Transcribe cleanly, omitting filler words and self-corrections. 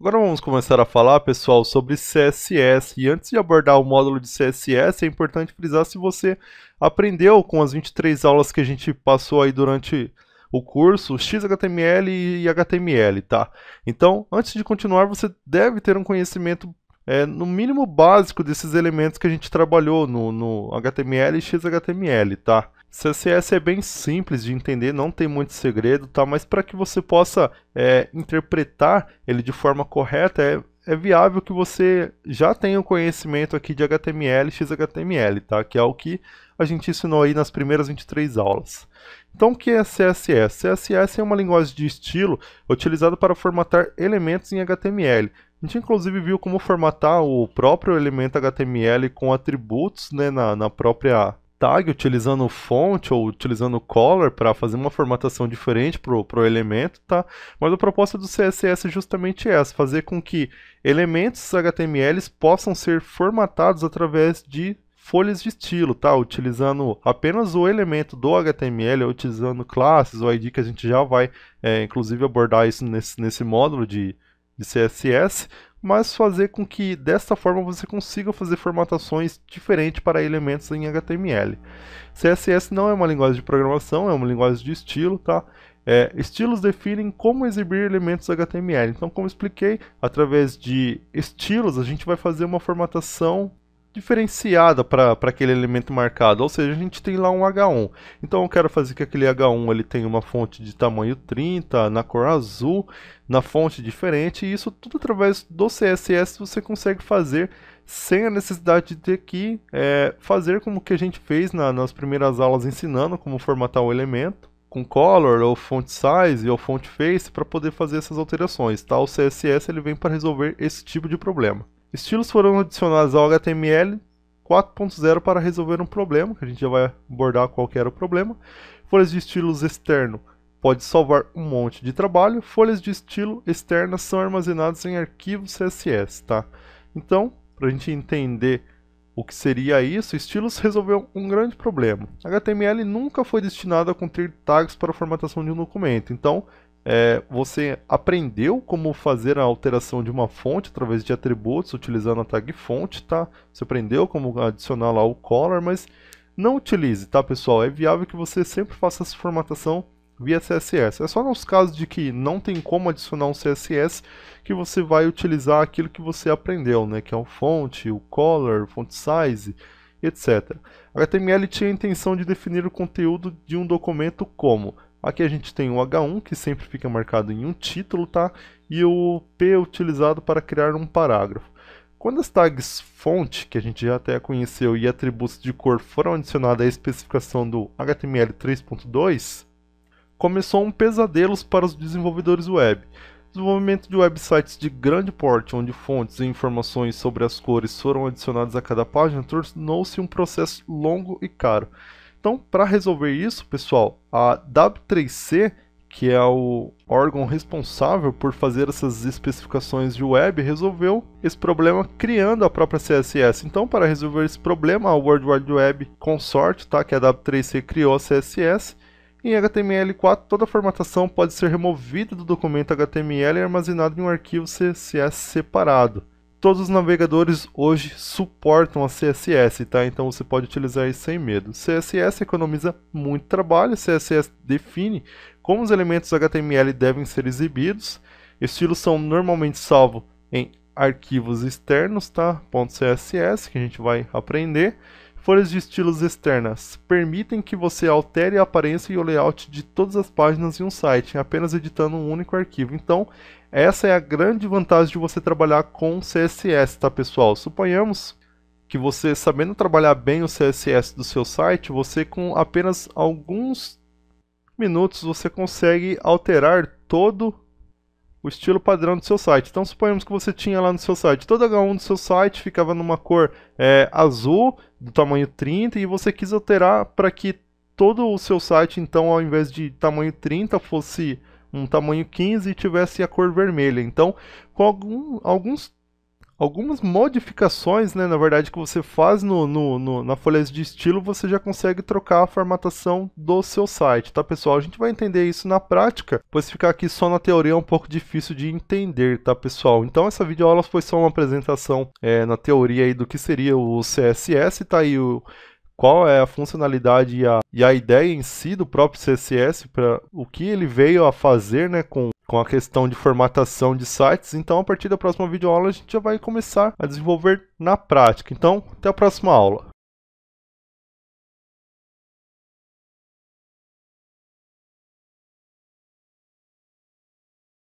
Agora vamos começar a falar, pessoal, sobre CSS. E antes de abordar o módulo de CSS, é importante frisar se você aprendeu com as 23 aulas que a gente passou aí durante o curso, XHTML e HTML, tá? Então, antes de continuar, você deve ter um conhecimento, no mínimo básico desses elementos que a gente trabalhou no HTML e XHTML, tá? CSS é bem simples de entender, não tem muito segredo, tá? Mas para que você possa interpretar ele de forma correta, é viável que você já tenha o conhecimento aqui de HTML e XHTML, tá? Que é o que a gente ensinou aí nas primeiras 23 aulas. Então, o que é CSS? CSS é uma linguagem de estilo utilizada para formatar elementos em HTML. A gente inclusive viu como formatar o próprio elemento HTML com atributos, né, na própria tag, utilizando fonte ou utilizando color para fazer uma formatação diferente para o elemento, tá? Mas a proposta do CSS é justamente essa, fazer com que elementos HTML possam ser formatados através de folhas de estilo, tá? Utilizando apenas o elemento do HTML, ou utilizando classes ou ID, que a gente já vai, inclusive, abordar isso nesse módulo de CSS, mas fazer com que desta forma você consiga fazer formatações diferentes para elementos em HTML. CSS não é uma linguagem de programação, é uma linguagem de estilo, tá? Estilos definem como exibir elementos HTML. Então, como expliquei, através de estilos a gente vai fazer uma formatação diferenciada para aquele elemento marcado, ou seja, a gente tem lá um H1. Então eu quero fazer que aquele H1 ele tenha uma fonte de tamanho 30, na cor azul, na fonte diferente, e isso tudo através do CSS você consegue fazer sem a necessidade de ter que fazer como que a gente fez nas primeiras aulas ensinando como formatar o elemento com color ou font size ou font face para poder fazer essas alterações, tá? O CSS ele vem para resolver esse tipo de problema. Estilos foram adicionados ao HTML 4.0 para resolver um problema, que a gente já vai abordar qual que era o problema. Folhas de estilos externo pode salvar um monte de trabalho. Folhas de estilo externas são armazenadas em arquivos CSS, tá? Então, para a gente entender o que seria isso, estilos resolveu um grande problema. HTML nunca foi destinado a conter tags para a formatação de um documento, então você aprendeu como fazer a alteração de uma fonte através de atributos utilizando a tag fonte, tá? Você aprendeu como adicionar lá o color, mas não utilize, tá, pessoal? É viável que você sempre faça essa formatação via CSS. É só nos casos de que não tem como adicionar um CSS que você vai utilizar aquilo que você aprendeu, né? Que é o fonte, o color, font size, etc. HTML tinha a intenção de definir o conteúdo de um documento como: aqui a gente tem o H1, que sempre fica marcado em um título, tá? E o P utilizado para criar um parágrafo. Quando as tags fonte, que a gente já até conheceu, e atributos de cor foram adicionados à especificação do HTML 3.2, começou um pesadelo para os desenvolvedores web. O desenvolvimento de websites de grande porte, onde fontes e informações sobre as cores foram adicionadas a cada página, tornou-se um processo longo e caro. Então, para resolver isso, pessoal, a W3C, que é o órgão responsável por fazer essas especificações de web, resolveu esse problema criando a própria CSS. Então, para resolver esse problema, a World Wide Web Consortium, tá, que é a W3C, criou a CSS. Em HTML4, toda a formatação pode ser removida do documento HTML e armazenada em um arquivo CSS separado. Todos os navegadores hoje suportam a CSS, tá? Então você pode utilizar isso sem medo. CSS economiza muito trabalho, CSS define como os elementos HTML devem ser exibidos. Estilos são normalmente salvos em arquivos externos, tá? .css, que a gente vai aprender. Folhas de estilos externas permitem que você altere a aparência e o layout de todas as páginas em um site, apenas editando um único arquivo. Então, essa é a grande vantagem de você trabalhar com CSS, tá, pessoal? Suponhamos que você, sabendo trabalhar bem o CSS do seu site, você com apenas alguns minutos você consegue alterar todo o estilo padrão do seu site. Então suponhamos que você tinha lá no seu site, todo H1 do seu site ficava numa cor azul, do tamanho 30, e você quis alterar para que todo o seu site, então, ao invés de tamanho 30, fosse um tamanho 15 e tivesse a cor vermelha. Então, com algumas modificações, né, na verdade, que você faz na folha de estilo, você já consegue trocar a formatação do seu site, tá, pessoal? A gente vai entender isso na prática, pois ficar aqui só na teoria é um pouco difícil de entender, tá, pessoal? Então essa videoaula foi só uma apresentação na teoria aí do que seria o CSS, tá aí qual é a funcionalidade e a ideia em si do próprio CSS, para o que ele veio a fazer, né, com a questão de formatação de sites. Então, a partir da próxima videoaula, a gente já vai começar a desenvolver na prática. Então, até a próxima aula.